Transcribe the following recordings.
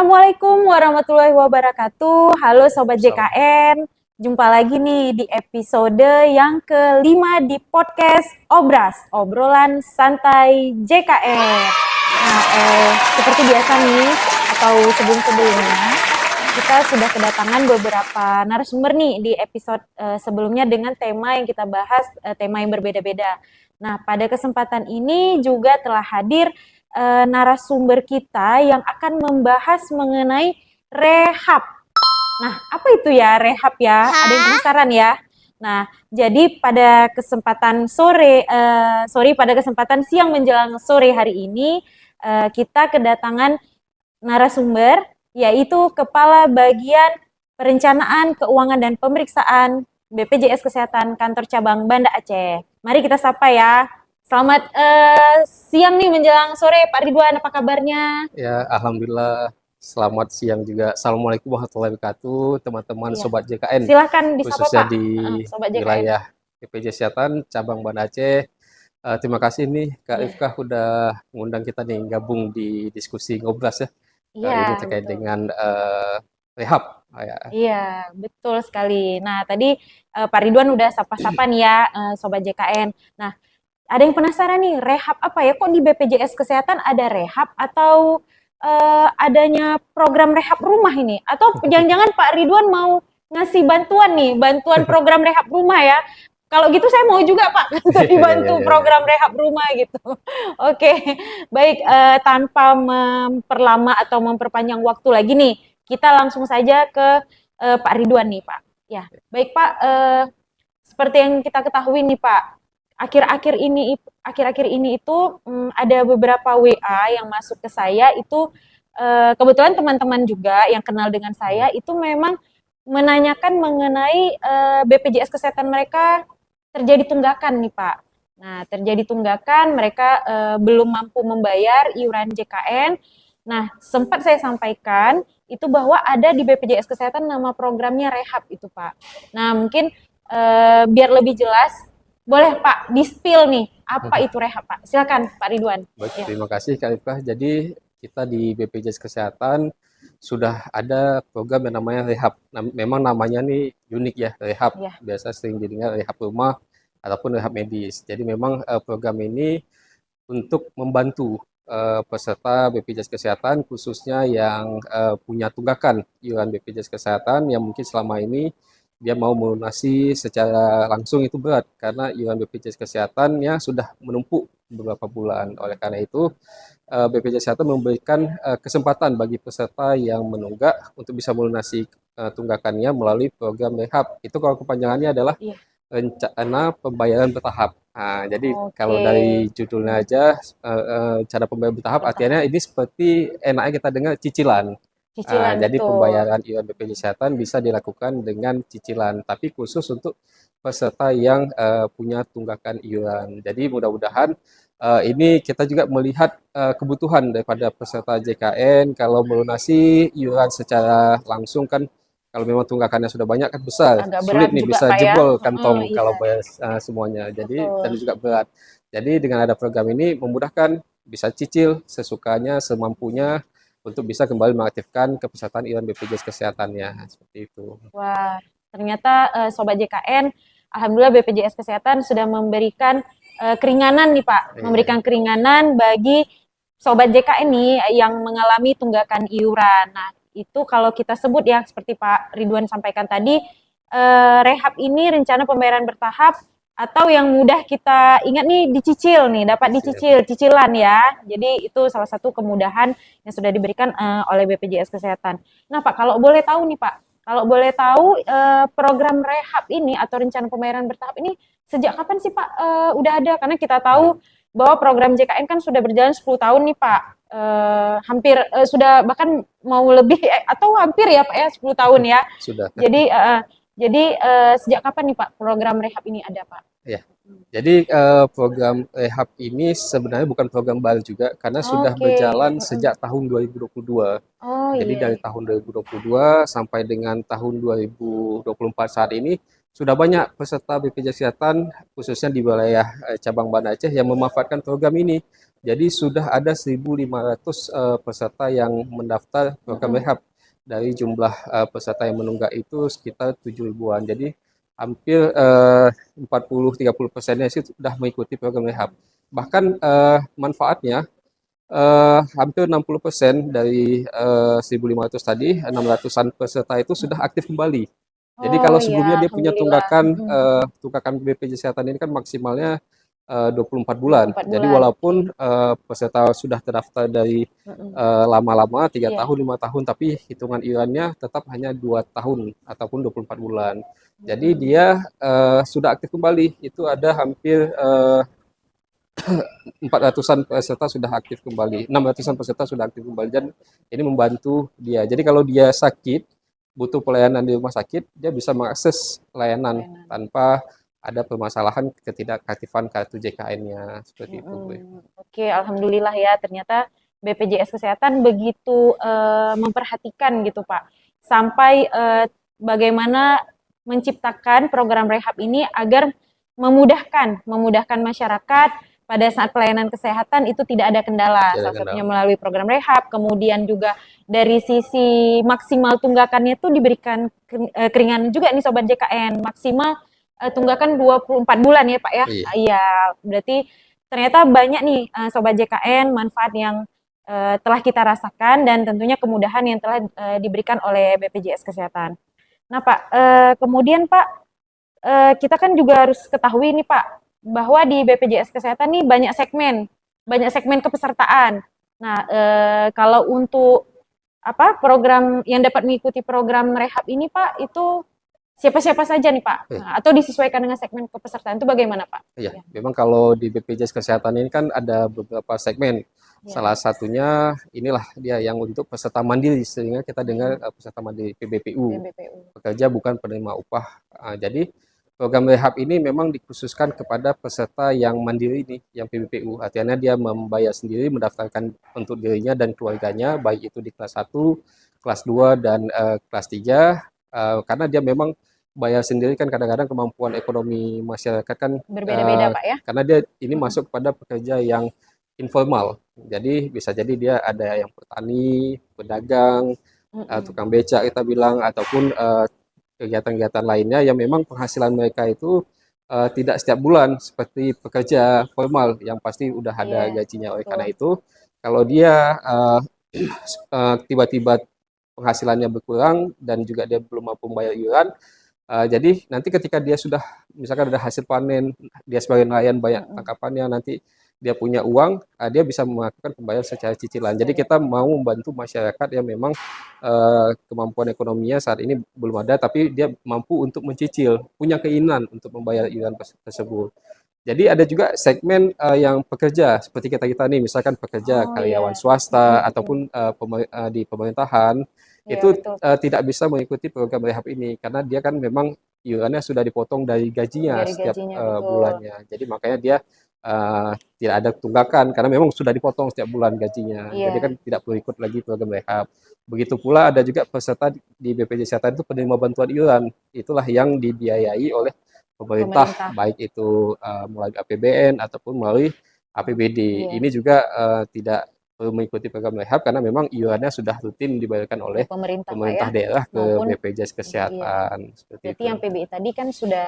Assalamualaikum warahmatullahi wabarakatuh. Halo Sobat Salam. JKN. Jumpa lagi nih di episode yang kelima di podcast Obras, obrolan santai JKN. Nah, seperti biasa nih, atau sebelum-sebelumnya, kita sudah kedatangan beberapa narasumber nih di episode sebelumnya dengan tema yang kita bahas, tema yang berbeda-beda. Nah, pada kesempatan ini juga telah hadir narasumber kita yang akan membahas mengenai rehab. Nah, apa itu ya rehab ya? Ada yang penasaran ya? Nah, jadi pada kesempatan pada kesempatan siang menjelang sore hari ini, kita kedatangan narasumber, yaitu Kepala Bagian Perencanaan Keuangan dan Pemeriksaan BPJS Kesehatan Kantor Cabang Banda Aceh. Mari kita sapa ya. Selamat siang nih menjelang sore, Pak Ridwan, apa kabarnya? Ya, alhamdulillah. Selamat siang juga. Assalamualaikum warahmatullahi wabarakatuh, teman-teman Iya. Sobat JKN, Silahkan disapa khususnya Pak, di Sobat JKN. wilayah BPJS Kesehatan Cabang Banda Aceh. Terima kasih nih Kak Iya, Rifkah udah mengundang kita nih gabung di diskusi ngobras ya. Kali ini iya terkait betul. dengan rehab. Ya. Iya, betul sekali. Nah, tadi Pak Ridwan udah sapa-sapa nih ya, Sobat JKN. Nah, ada yang penasaran nih, rehab apa ya? Kok di BPJS Kesehatan ada rehab atau adanya program rehab rumah ini? Atau jangan-jangan Pak Ridwan mau ngasih bantuan nih, bantuan program rehab rumah ya? Kalau gitu saya mau juga Pak, untuk Iya, iya, dibantu iya, iya. program rehab rumah gitu. Oke, baik, tanpa memperlama atau memperpanjang waktu lagi nih, kita langsung saja ke Pak Ridwan nih Pak. Ya, baik Pak, seperti yang kita ketahui nih Pak, akhir-akhir ini itu ada beberapa WA yang masuk ke saya itu kebetulan teman-teman juga yang kenal dengan saya itu memang menanyakan mengenai BPJS Kesehatan mereka terjadi tunggakan nih Pak. Nah, terjadi tunggakan, mereka belum mampu membayar iuran JKN. Nah, sempat saya sampaikan itu bahwa ada di BPJS Kesehatan nama programnya rehab itu Pak. Nah, mungkin biar lebih jelas, boleh Pak di-spill nih, apa itu rehab Pak? Silakan Pak Ridwan. Baik, Ya. terima kasih Kak Rifkah. Jadi kita di BPJS Kesehatan sudah ada program yang namanya rehab. Memang namanya nih unik ya, rehab. Ya. Biasa sering didengar rehab rumah ataupun rehab medis. Jadi memang program ini untuk membantu peserta BPJS Kesehatan khususnya yang punya tunggakan iuran BPJS Kesehatan yang mungkin selama ini dia mau melunasi secara langsung itu berat karena iuran BPJS Kesehatannya sudah menumpuk beberapa bulan. Oleh karena itu, BPJS Kesehatan memberikan kesempatan bagi peserta yang menunggak untuk bisa melunasi tunggakannya melalui program rehab. Itu kalau kepanjangannya adalah Iya. rencana pembayaran bertahap. Nah, jadi kalau Oke. dari judulnya aja cara pembayaran bertahap artinya Bertahap. ini seperti enaknya kita dengar cicilan. Cicilan Jadi betul. pembayaran iuran BPJS Kesehatan bisa dilakukan dengan cicilan, tapi khusus untuk peserta yang punya tunggakan iuran. Jadi mudah-mudahan ini kita juga melihat kebutuhan daripada peserta JKN kalau melunasi iuran secara langsung kan kalau memang tunggakannya sudah banyak kan besar, Agak berat sulit nih juga bisa Pak ya. jebol Heeh, kantong iya, kalau bayar semuanya. Jadi dan betul. juga berat. Jadi dengan ada program ini memudahkan bisa cicil sesukanya, semampunya untuk bisa kembali mengaktifkan kepesertaan iuran BPJS Kesehatannya seperti itu. Wah, ternyata Sobat JKN, alhamdulillah BPJS Kesehatan sudah memberikan keringanan nih Pak, Iya, memberikan keringanan bagi Sobat JKN nih yang mengalami tunggakan iuran. Nah, itu kalau kita sebut ya seperti Pak Ridwan sampaikan tadi, rehab ini rencana pembayaran bertahap atau yang mudah kita ingat nih dicicil nih, dapat cicil. dicicil, cicilan ya. Jadi itu salah satu kemudahan yang sudah diberikan oleh BPJS Kesehatan. Nah Pak, kalau boleh tahu nih Pak, kalau boleh tahu program rehab ini atau rencana pembayaran bertahap ini sejak kapan sih Pak udah ada? Karena kita tahu bahwa program JKN kan sudah berjalan 10 tahun nih Pak. Hampir sudah bahkan mau lebih atau hampir ya Pak ya 10 tahun ya. Sudah. Jadi sejak kapan nih Pak program rehab ini ada Pak? Ya. Jadi program rehab ini sebenarnya bukan program baru juga karena sudah Oke. berjalan sejak tahun 2022. Oh Jadi iya. dari tahun 2022 sampai dengan tahun 2024 saat ini sudah banyak peserta BPJS Kesehatan khususnya di wilayah cabang Banda Aceh yang memanfaatkan program ini Jadi sudah ada 1.500 peserta yang mendaftar program Mm-mm. rehab. Dari jumlah peserta yang menunggak itu sekitar 7 ribuan. Jadi hampir 40-30%-nya sih sudah mengikuti program rehab. Bahkan manfaatnya hampir 60% dari 1.500 tadi, 600-an peserta itu sudah aktif kembali. Jadi Oh kalau ya, sebelumnya dia punya alhamdulillah. tunggakan BPJS Kesehatan ini kan maksimalnya 24 bulan. 24 Jadi bulan, oke. walaupun peserta sudah terdaftar dari Mm-mm. lama-lama, 3 Iya. tahun, 5 tahun, tapi hitungan iurannya tetap hanya 2 tahun ataupun 24 bulan. Jadi Mm-mm. dia sudah aktif kembali. Itu ada hampir 400-an peserta sudah aktif kembali, 600-an peserta sudah aktif kembali, dan ini membantu dia. Jadi kalau dia sakit, butuh pelayanan di rumah sakit, dia bisa mengakses layanan Layanan. tanpa ada permasalahan ketidakaktifan kartu JKN-nya seperti itu, Bu. Oke, alhamdulillah ya. Ternyata BPJS Kesehatan begitu memperhatikan gitu, Pak. Sampai bagaimana menciptakan program rehab ini agar memudahkan masyarakat pada saat pelayanan kesehatan itu tidak ada kendala. Tidak ada Salah satunya kendala. melalui program rehab, kemudian juga dari sisi maksimal tunggakannya itu diberikan keringanan juga nih Sobat JKN. Maksimal tunggakan 24 bulan ya Pak ya. Iya. Iya, berarti ternyata banyak nih Sobat JKN manfaat yang telah kita rasakan dan tentunya kemudahan yang telah diberikan oleh BPJS Kesehatan. Nah Pak, kemudian Pak, kita kan juga harus ketahui nih Pak, bahwa di BPJS Kesehatan nih banyak segmen kepesertaan. Nah, kalau untuk apa program yang dapat mengikuti program rehab ini Pak, itu siapa-siapa saja nih Pak? Oke. Nah, atau disesuaikan dengan segmen kepesertaan itu bagaimana Pak? Iya, Ya, memang kalau di BPJS Kesehatan ini kan ada beberapa segmen. ya. Salah satunya inilah dia yang untuk peserta mandiri, sehingga kita dengar peserta mandiri PBPU, PBPU. pekerja bukan penerima upah. Jadi program rehab ini memang dikhususkan kepada peserta yang mandiri ini, yang PBPU. Artinya dia membayar sendiri, mendaftarkan untuk dirinya dan keluarganya, baik itu di kelas 1, kelas 2, dan kelas 3. Karena dia memang bayar sendiri kan kadang-kadang kemampuan ekonomi masyarakat kan Berbeda-beda Pak ya? karena dia ini Mm-mm. masuk pada pekerja yang informal. Jadi bisa jadi dia ada yang petani, pedagang, Mm-mm. tukang becak kita bilang, ataupun kegiatan-kegiatan lainnya yang memang penghasilan mereka itu tidak setiap bulan seperti pekerja formal yang pasti udah ada Iya, gajinya. Oleh betul. karena itu, kalau dia tiba-tiba penghasilannya berkurang dan juga dia belum mampu membayar iuran, jadi nanti ketika dia sudah misalkan ada hasil panen, dia sebagai nelayan banyak Mm-mm. tangkapannya, nanti dia punya uang, dia bisa melakukan pembayaran secara cicilan. Jadi kita mau membantu masyarakat yang memang kemampuan ekonominya saat ini belum ada, tapi dia mampu untuk mencicil, punya keinginan untuk membayar iuran tersebut. Jadi ada juga segmen yang pekerja seperti kita nih, misalkan pekerja Oh karyawan iya. swasta Mm-mm. ataupun di pemerintahan, Iya itu betul Pak. tidak bisa mengikuti program rehab ini karena dia kan memang iurannya sudah dipotong dari gajinya Dari setiap gajinya betul. bulannya. Jadi makanya dia tidak ada tunggakan karena memang sudah dipotong setiap bulan gajinya. Jadi kan Iya, tidak perlu ikut lagi program rehab. Begitu pula ada juga peserta di BPJS Kesehatan itu penerima bantuan iuran. Itulah yang dibiayai oleh pemerintah, pemerintah. baik itu melalui APBN ataupun melalui APBD. Iya, Ini juga tidak perlu mengikuti program rehab karena memang iurannya sudah rutin dibayarkan oleh oleh pemerintah Pak ya. pemerintah daerah ke Maupun BPJS iya. Kesehatan seperti Berarti itu. yang PBI tadi kan sudah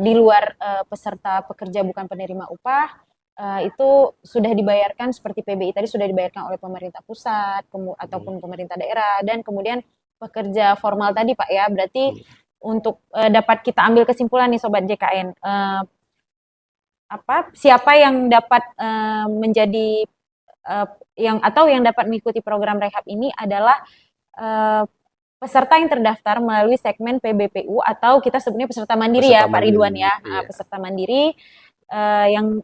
di luar peserta pekerja bukan penerima upah itu sudah dibayarkan seperti PBI tadi sudah dibayarkan oleh pemerintah pusat ataupun pemerintah daerah dan kemudian pekerja formal tadi Pak ya. Berarti untuk dapat kita ambil kesimpulan nih Sobat JKN, apa siapa yang dapat menjadi yang dapat mengikuti program rehab ini adalah uh, peserta yang terdaftar melalui segmen PBPU atau kita sebutnya peserta mandiri Peserta ya Pak Ridwan mandiri, ya. iya. Peserta mandiri yang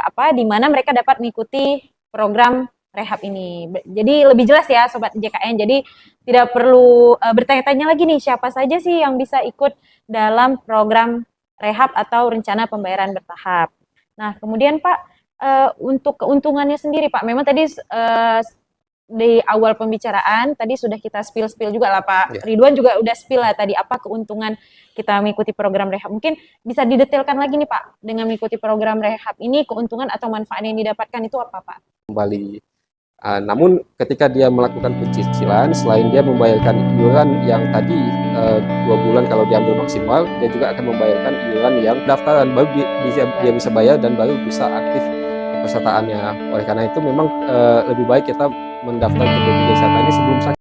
apa di mana mereka dapat mengikuti program rehab ini. Jadi lebih jelas ya Sobat JKN. Jadi tidak perlu bertanya-tanya lagi nih siapa saja sih yang bisa ikut dalam program rehab atau rencana pembayaran bertahap. Nah, kemudian Pak untuk keuntungannya sendiri Pak, memang tadi di awal pembicaraan tadi sudah kita spill juga lah Pak. Ya. Ridwan juga udah spill lah tadi apa keuntungan kita mengikuti program rehab. Mungkin bisa didetailkan lagi nih Pak, dengan mengikuti program rehab ini keuntungan atau manfaat yang didapatkan itu apa Pak? Kembali. Namun ketika dia melakukan pencicilan, selain dia membayarkan iuran yang tadi 2 bulan kalau diambil maksimal, dia juga akan membayarkan iuran yang daftaran, baru dia bisa bayar dan baru bisa aktif kepesertaannya. Oleh karena itu memang lebih baik kita mendaftar ke BPJS Kesehatan ini sebelum sakit.